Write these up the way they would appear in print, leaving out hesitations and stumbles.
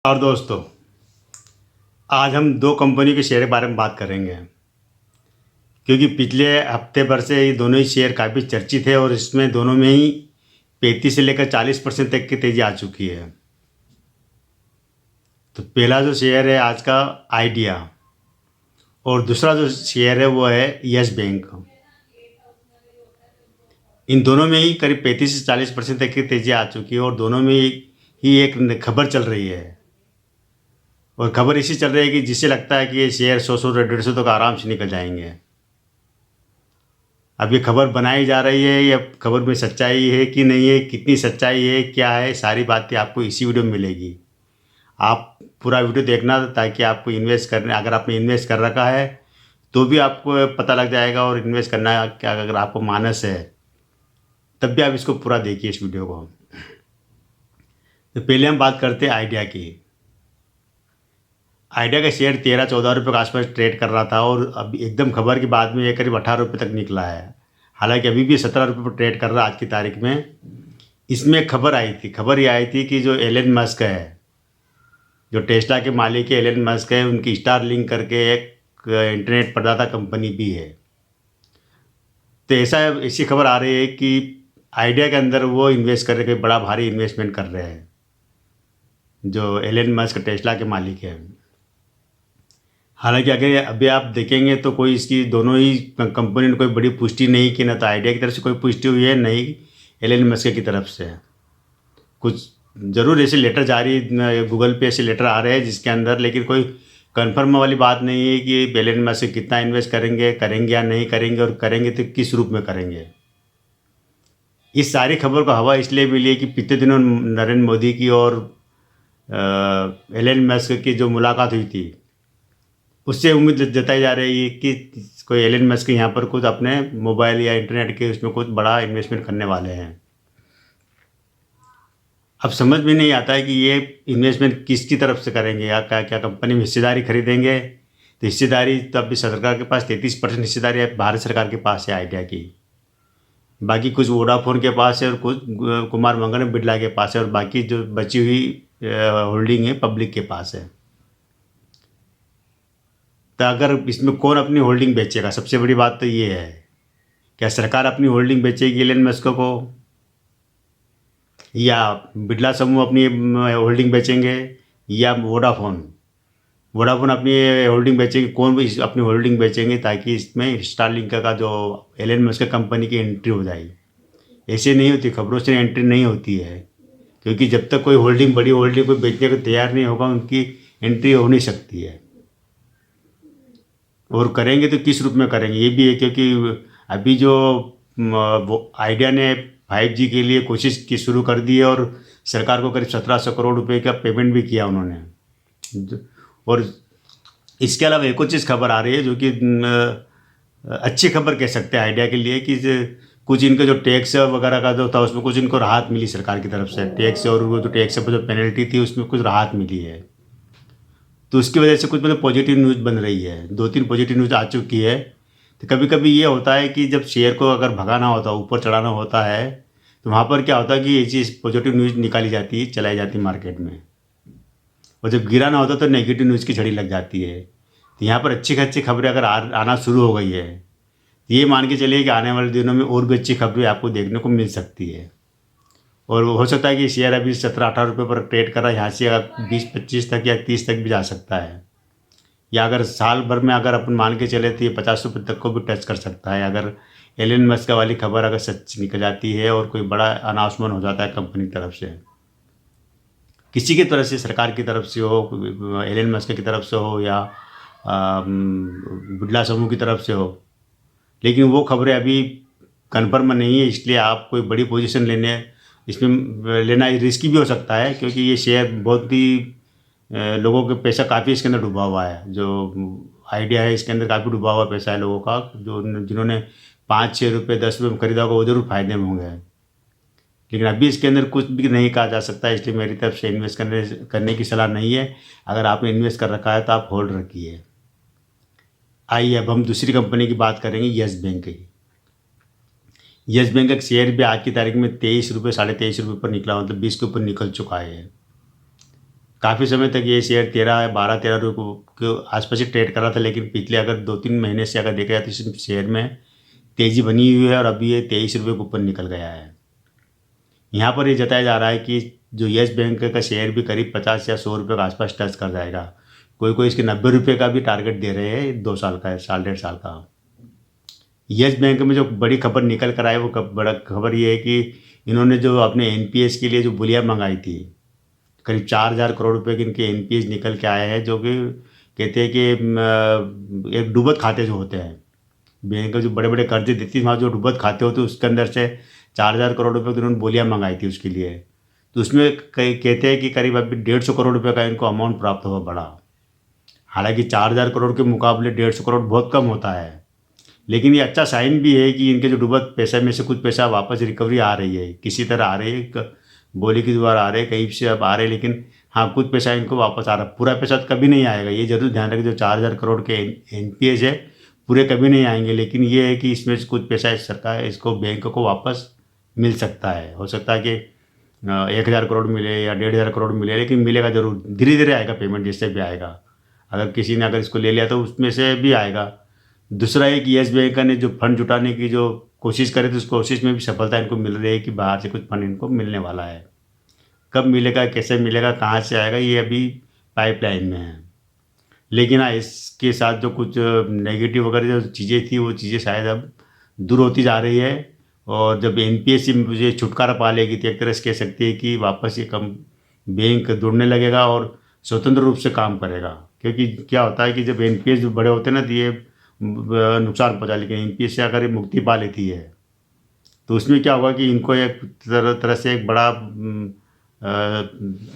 और दोस्तों, आज हम दो कंपनी के शेयर के बारे में बात करेंगे, क्योंकि पिछले हफ्ते भर से ये दोनों ही शेयर काफ़ी चर्चित है और इसमें दोनों में ही 35 से लेकर 40% तक की तेज़ी आ चुकी है। तो पहला जो शेयर है आज का आइडिया, और दूसरा जो शेयर है वो है यस बैंक। इन दोनों में ही करीब 35 से 40% तक की तेज़ी आ चुकी है और दोनों में ही एक खबर चल रही है। और खबर इसी चल रही है कि जिससे लगता है कि ये शेयर 100 150 तक आराम से निकल जाएंगे। अब ये खबर बनाई जा रही है, या खबर में सच्चाई है कि नहीं है, कितनी सच्चाई है, क्या है, सारी बातें आपको इसी वीडियो में मिलेगी। आप पूरा वीडियो देखना ताकि आपको इन्वेस्ट करने, अगर आपने इन्वेस्ट कर रखा है तो भी आपको पता लग जाएगा, और इन्वेस्ट करना क्या अगर आपको मानस है तब भी आप इसको पूरा देखिए इस वीडियो को। तो पहले हम बात करते हैं आइडिया की। आइडिया का शेयर 13-14 रुपये के आसपास ट्रेड कर रहा था और अब एकदम खबर के बाद में ये करीब 18 रुपये तक निकला है। हालांकि अभी भी 17 रुपये पर ट्रेड कर रहा है आज की तारीख में। इसमें खबर ये आई थी कि जो एलन मस्क है, जो टेस्ला के मालिक है एलन मस्क है, उनकी स्टारलिंक करके एक इंटरनेट प्रदाता कंपनी भी है। तो ऐसी खबर आ रही है कि आइडिया के अंदर वो इन्वेस्ट कर रहे, बड़ा भारी इन्वेस्टमेंट कर रहे हैं, जो एलन मस्क टेस्ला के मालिक है। हालांकि अगर अभी आप देखेंगे तो कोई इसकी दोनों ही कंपनी ने कोई बड़ी पुष्टि नहीं की, ना तो आइडिया की तरफ से कोई पुष्टि हुई है, नहीं एलन मस्क की तरफ से। कुछ ज़रूर ऐसे लेटर जारी गूगल पे ऐसे लेटर आ रहे हैं जिसके अंदर, लेकिन कोई कंफर्म वाली बात नहीं है कि एलन मस्क कितना इन्वेस्ट करेंगे या नहीं करेंगे, और करेंगे तो किस रूप में करेंगे। इस सारी खबर को हवा इसलिए मिली है कि पिछले दिनों नरेंद्र मोदी की और एलन मस्क की जो मुलाकात हुई थी, उससे उम्मीद जताई जा रही है कि कोई एलन मस्क यहाँ पर कुछ अपने मोबाइल या इंटरनेट के उसमें कुछ बड़ा इन्वेस्टमेंट करने वाले हैं। अब समझ में नहीं आता है कि ये इन्वेस्टमेंट किसकी तरफ से करेंगे, या क्या कंपनी में हिस्सेदारी खरीदेंगे। तो हिस्सेदारी तो अभी सरकार के पास 33% हिस्सेदारी है, भारत सरकार के पास है आइडिया की। बाकी कुछ वोडाफोन के पास है और कुछ कुमार मंगलम बिरला के पास है, और बाकी जो बची हुई होल्डिंग है पब्लिक के पास है। तो अगर इसमें कौन अपनी होल्डिंग बेचेगा, सबसे बड़ी बात तो ये है, क्या सरकार अपनी होल्डिंग बेचेगी एलन मस्क को, या बिरला समूह अपनी होल्डिंग बेचेंगे, या वोडाफोन अपनी होल्डिंग बेचेगी। कौन भी अपनी होल्डिंग बेचेंगे ताकि इसमें स्टारलिंक का जो एलन मस्क कंपनी की एंट्री हो जाए। ऐसे नहीं होती, खबरों से एंट्री नहीं होती है, क्योंकि जब तक कोई बड़ी होल्डिंग कोई बेचने को तैयार नहीं होगा उनकी एंट्री हो नहीं सकती है। और करेंगे तो किस रूप में करेंगे ये भी है, क्योंकि अभी जो वो आइडिया ने 5G के लिए कोशिश की शुरू कर दी है, और सरकार को करीब 1700 करोड़ रुपए का पेमेंट भी किया उन्होंने। और इसके अलावा एक और चीज़ खबर आ रही है जो कि अच्छी खबर कह सकते हैं आइडिया के लिए, कि कुछ इनके जो टैक्स वगैरह का जो था उसमें कुछ इनको राहत मिली सरकार की तरफ से। टैक्स और वो जो टैक्स पर जो पेनल्टी थी उसमें कुछ राहत मिली है। तो उसकी वजह से कुछ पॉजिटिव न्यूज़ बन रही है, 2-3 पॉजिटिव न्यूज़ आ चुकी है। तो कभी कभी ये होता है कि जब शेयर को अगर भगाना होता है, ऊपर चढ़ाना होता है, तो वहाँ पर क्या होता है कि ये चीज़ पॉजिटिव न्यूज़ निकाली जाती है, चलाई जाती है मार्केट में। और जब गिराना होता है तो नेगेटिव न्यूज़ की झड़ी लग जाती है। तो यहाँ पर अच्छी खबरें अगर आना शुरू हो गई है, तो ये मान के चलिए कि आने वाले दिनों में और भी अच्छी खबरें आपको देखने को मिल सकती है। और हो सकता है कि शेयर अभी 17-18 रुपये पर ट्रेड कर रहा है, यहाँ से अगर 20-25 तक या 30 तक भी जा सकता है, या अगर साल भर में अगर अपन मान के चले तो ये 50 रुपये तक को भी टच कर सकता है, अगर एलन मस्क वाली खबर अगर सच निकल जाती है और कोई बड़ा अनाउंसमेंट हो जाता है कंपनी की तरफ से, किसी की तरफ से, सरकार की तरफ से हो, एलन मस्क की तरफ से हो, या बिरला समूह की तरफ से हो। लेकिन वो खबरें अभी कन्फर्म नहीं है, इसलिए आप कोई बड़ी पोजीशन इसमें लेना रिस्की भी हो सकता है, क्योंकि ये शेयर बहुत ही लोगों के पैसा काफ़ी इसके अंदर डूबा हुआ है। जो आइडिया है इसके अंदर काफ़ी डूबा हुआ पैसा है लोगों का, जो जिन्होंने 5-6 रुपये 10 रुपये में खरीदा होगा वो जरूर फायदे में होंगे। लेकिन अभी इसके अंदर कुछ भी नहीं कहा जा सकता, इसलिए मेरी तरफ से इन्वेस्ट करने की सलाह नहीं है। अगर आपने इन्वेस्ट कर रखा है तो आप होल्ड रखिए। आइए अब हम दूसरी कंपनी की बात करेंगे, यस बैंक की। यस बैंक का शेयर भी आज की तारीख में 23 रुपये 23.5 रुपये पर निकला, मतलब 20 के ऊपर निकल चुका है। काफ़ी समय तक ये शेयर 12-13 रुपये के आसपास ही ट्रेड कर रहा था, लेकिन पिछले अगर 2-3 महीने से अगर देखा जाए तो इस शेयर में तेज़ी बनी हुई है और अभी ये 23 रुपये के ऊपर निकल गया है। यहाँ पर ये जताया जा रहा है कि जो येस बैंक का शेयर भी करीब 50 या 100 रुपये के आसपास टच कर जाएगा। कोई कोई इसके 90 रुपये का भी टारगेट दे रहे हैं, 2 साल का है, साल 1.5 साल का। येस बैंक में जो बड़ी खबर निकल कर आई वो बड़ा खबर ये है कि इन्होंने जो अपने एनपीएस के लिए जो बुलिया मंगाई थी, करीब 4,000 करोड़ रुपए के इनके एनपीएस निकल के आए हैं, जो कि कहते हैं कि एक डूबत खाते जो होते हैं, बैंक जो बड़े बड़े कर्जे देती वहाँ जो डूबत खाते होते उसके अंदर से 4,000 करोड़ रुपए की उन्होंने बोलियाँ मंगाई थी उसके लिए। तो उसमें कई कहते हैं कि करीब अभी 150 करोड़ रुपए का इनको अमाउंट प्राप्त हुआ बड़ा। हालांकि 4,000 करोड़ के मुकाबले 150 करोड़ बहुत कम होता है, लेकिन ये अच्छा साइन भी है कि इनके जो डूबत पैसा में से कुछ पैसा वापस रिकवरी आ रही है, किसी तरह आ रही है, बोली के द्वारा आ रहे हैं, कहीं से अब आ रहे हैं, लेकिन हाँ कुछ पैसा इनको वापस आ रहा है। पूरा पैसा तो कभी नहीं आएगा, ये जरूर ध्यान रखें। जो 4,000 करोड़ के एनपीएस है पूरे कभी नहीं आएंगे, लेकिन ये है कि इसमें से कुछ पैसा सरकार इसको बैंक को वापस मिल सकता है। हो सकता है कि 1,000 करोड़ मिले या 1,500 करोड़ मिले, लेकिन मिलेगा जरूर, धीरे धीरे आएगा पेमेंट, जिससे भी आएगा। अगर किसी ने अगर इसको ले लिया तो उसमें से भी आएगा। दूसरा है कि येस बैंक ने जो फंड जुटाने की जो कोशिश करे, तो उस कोशिश में भी सफलता इनको मिल रही है कि बाहर से कुछ फंड इनको मिलने वाला है। कब मिलेगा, कैसे मिलेगा, कहाँ से आएगा, ये अभी पाइपलाइन में है। लेकिन हाँ, इसके साथ जो कुछ नेगेटिव वगैरह जो चीज़ें थी वो चीज़ें शायद अब दूर होती जा रही है। और जब एनपीएस से मुझे छुटकारा पा लेगी तो एक तरह से कह सकती है कि वापस ये कम बैंक जुड़ने लगेगा और स्वतंत्र रूप से काम करेगा। क्योंकि क्या होता है कि जब एनपीएस जो बड़े होते हैं ना तो ये नुकसान पहुँचा, लेकिन एनपीएस से अगर ये मुक्ति पा लेती है तो उसमें क्या होगा कि इनको एक तरह से एक बड़ा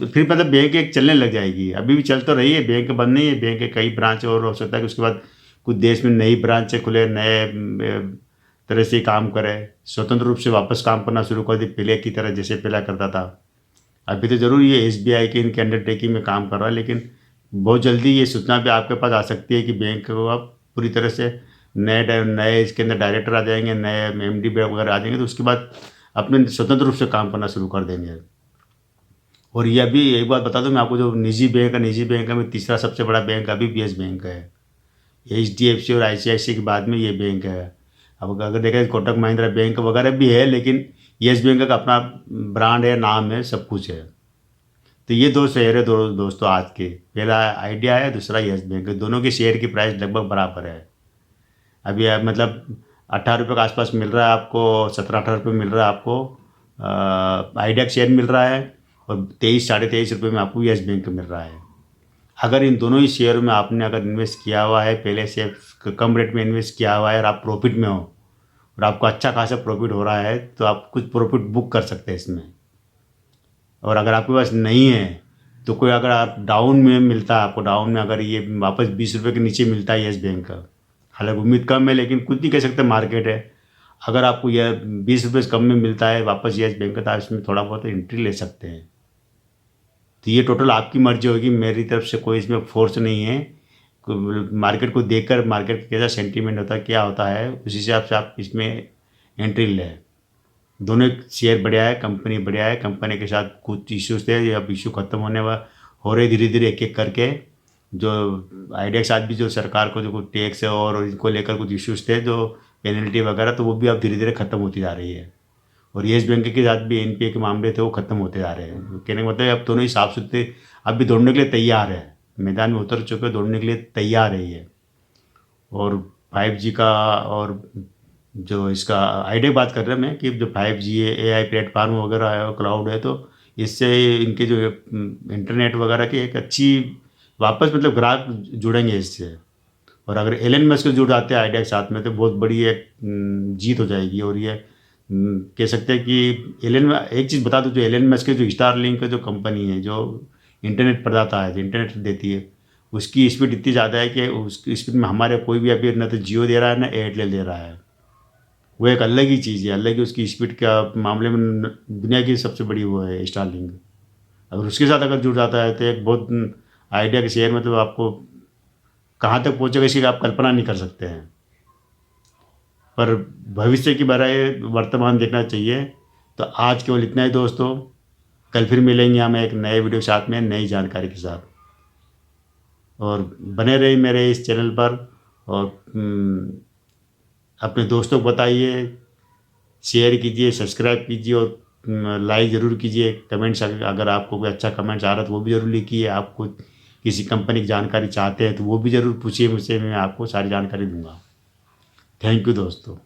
फिर मतलब बैंक एक चलने लग जाएगी। अभी भी चल तो रही है, बैंक बंद नहीं है, बैंक के कई ब्रांच और हो सकता है कि उसके बाद कुछ देश में नई ब्रांचें खुले, नए तरह से काम करे, स्वतंत्र रूप से वापस काम करना शुरू कर दे पहले की तरह जैसे पहला करता था। अभी तो ज़रूर ये एसबीआई के इनके अंडरटेकिंग में काम कर रहा है, लेकिन बहुत जल्दी ये सूचना भी आपके पास आ सकती है कि बैंक को अब पूरी तरह से नए इसके अंदर डायरेक्टर आ जाएंगे, नए एमडी वगैरह आ जाएंगे, तो उसके बाद अपने स्वतंत्र रूप से काम करना शुरू कर देंगे। और ये अभी एक बात बता दूं मैं आपको, जो निजी बैंक में तीसरा सबसे बड़ा बैंक अभी भी येस बैंक है। एचडीएफसी और आईसीआईसी के बाद में ये बैंक है। अब अगर देखें कोटक महिंद्रा बैंक वगैरह भी है, लेकिन येस बैंक का अपना ब्रांड है, नाम है, सब कुछ है। तो ये दो शेयर है दोस्तों आज के, पहला आइडिया है, दूसरा येस बैंक है। दोनों के शेयर की प्राइस लगभग बराबर है। अभी मतलब 18 रुपये के आसपास मिल रहा है आपको, 17-18 रुपये मिल रहा है आपको आइडिया का शेयर मिल रहा है, और 23-23.5 रुपये में आपको येस बैंक मिल रहा है। अगर इन दोनों ही शेयर में आपने अगर इन्वेस्ट किया हुआ है, पहले से कम रेट में इन्वेस्ट किया हुआ है और आप प्रॉफिट में हो और आपको अच्छा खासा प्रॉफिट हो रहा है, तो आप कुछ प्रॉफिट बुक कर सकते हैं इसमें। और अगर आपके पास नहीं है तो कोई अगर आप डाउन में मिलता है, आपको डाउन में अगर ये वापस 20 रुपये के नीचे मिलता है येस बैंक का, हालांकि उम्मीद कम है, लेकिन कुछ नहीं कह सकते, मार्केट है। अगर आपको यह 20 रुपये से कम में मिलता है वापस येस बैंक का, तो आप इसमें थोड़ा बहुत एंट्री ले सकते हैं। तो ये टोटल आपकी मर्जी होगी, मेरी तरफ से कोई इसमें फोर्स नहीं है। मार्केट को देखकर मार्केट का कैसा सेंटीमेंट होता है, क्या होता है, उस हिसाब से आप इसमें एंट्री लें। दोनों शेयर बढ़िया है, कंपनी बढ़िया है, कंपनी के साथ कुछ इश्यूज थे, अब इशू खत्म हो रहे धीरे धीरे एक एक करके। जो आइडिया के साथ भी जो सरकार को जो कुछ टैक्स है और इनको लेकर कुछ इश्यूज थे, जो पेनल्टी वगैरह, तो वो भी अब धीरे धीरे खत्म होती जा रही है। और येस बैंक के साथ भी एनपीए के मामले थे, वो खत्म होते जा रहे हैं। कहने का मतलब अब दोनों ही साफ सुथरे अब भी दौड़ने के लिए तैयार है, मैदान में उतर चुके, दौड़ने के लिए तैयार है ये। और 5G का और जो इसका आइडिया की बात कर रहे हैं मैं, कि जो 5G है, AI प्लेटफार्म वगैरह है और क्लाउड है, तो इससे इनके जो इंटरनेट वगैरह की एक अच्छी वापस मतलब ग्राहक जुड़ेंगे इससे। और अगर एलन मस्क जुड़ जाते हैं आइडिया के साथ में, तो बहुत बड़ी एक जीत हो जाएगी। और ये कह सकते हैं कि एक चीज़ बता दूं, जो एलन मस्क के जो स्टारलिंक जो कंपनी है, जो इंटरनेट प्रदाता है, जो इंटरनेट देती है, उसकी स्पीड इतनी ज़्यादा है कि उसकी स्पीड में हमारे कोई भी अभी ना तो जियो दे रहा है ना एयरटेल दे रहा है। वो एक अलग ही चीज़ है, अलग ही उसकी स्पीड का मामले में दुनिया की सबसे बड़ी वो है स्टारलिंक। अगर उसके साथ अगर जुड़ जाता है तो एक बहुत आइडिया के शेयर में तो आपको कहाँ तक पहुँचेगा इसकी आप कल्पना नहीं कर सकते हैं। पर भविष्य की बजाय वर्तमान देखना चाहिए। तो आज केवल इतना ही दोस्तों। कल फिर मिलेंगे हम एक नए वीडियो के साथ में, नई जानकारी के साथ। और बने रहिए मेरे इस चैनल पर, और अपने दोस्तों को बताइए, शेयर कीजिए, सब्सक्राइब कीजिए, और लाइक ज़रूर कीजिए। कमेंट्स अगर आपको कोई अच्छा कमेंट्स आ रहा है तो वो भी ज़रूर लिखिए। आपको किसी कंपनी की जानकारी चाहते हैं तो वो भी ज़रूर पूछिए मुझसे, मैं आपको सारी जानकारी दूंगा। थैंक यू दोस्तों।